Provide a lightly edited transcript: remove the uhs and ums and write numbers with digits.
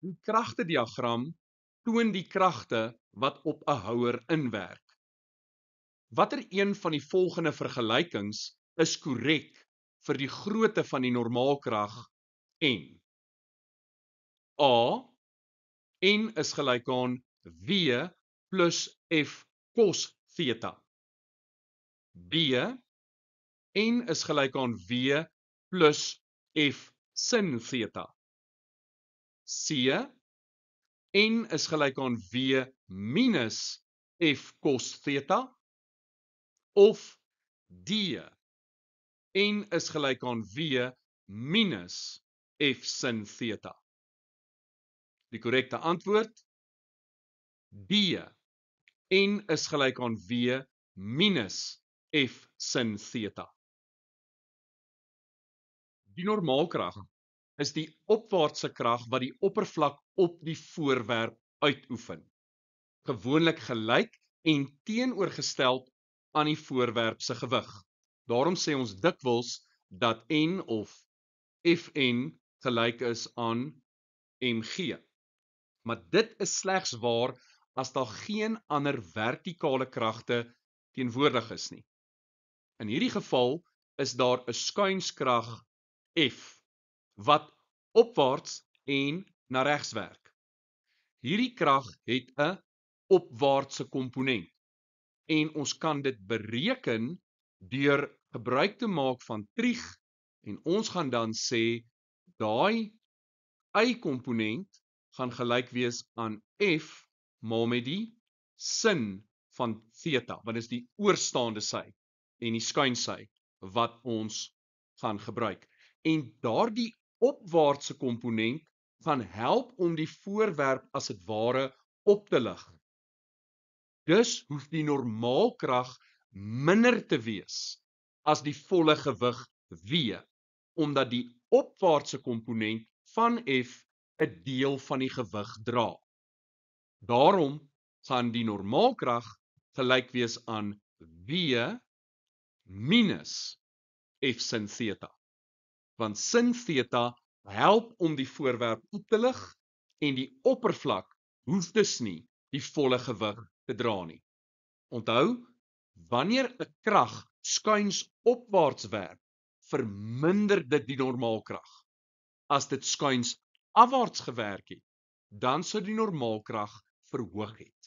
Die kragtediagram toon die kragte wat op 'n houer inwerk. Watter een van die volgende vergelykings is korrek vir die grootte van die normaalkrag N? A. N is gelyk aan W plus F cos theta. B. N is gelyk aan W plus F sin theta. C. N is gelyk aan W minus F cos theta. Of D. N is gelyk aan W minus F sin theta. Die korrekte antwoord D. N is gelyk aan W minus F sin theta. Die normaalkrag is die opwaartse krag wat die oppervlak op die voorwerp uitoefen. Gewoonlik gelyk en teenoorgestel aan die voorwerp se gewig. Daarom sê ons dikwels dat N of Fn gelyk is aan mg. Maar dit is slegs waar as daar geen ander vertikale kragte teenwoordig is nie. In hierdie geval is daar 'n skuinskrag F wat opwaarts en na regs werk. Hierdie krag het 'n opwaartse komponent en ons kan dit bereken deur gebruik te maak van trig en ons gaan dan sê daai y-komponent gaan gelyk wees aan F maal met die sin van theta, wat is die oorstaande sy en die skuinsy wat ons gaan gebruik. En daardie opwaartse komponent gaan help om die voorwerp as dit ware op te lig. Dus hoef die normaalkrag minder te wees as die volle gewig W, omdat die opwaartse komponent van F 'n deel van die gewig dra. Daarom gaan die normaalkrag gelyk wees aan W minus F sin theta. Want sin theta help om die voorwerp op te lig en die oppervlak hoef dus nie die volle gewig te dra nie. Onthou, wanneer 'n krag skuins opwaarts werk, verminder dit die normaalkrag. As dit skuins afwaarts gewerk het, dan sou die normaalkrag verhoog het.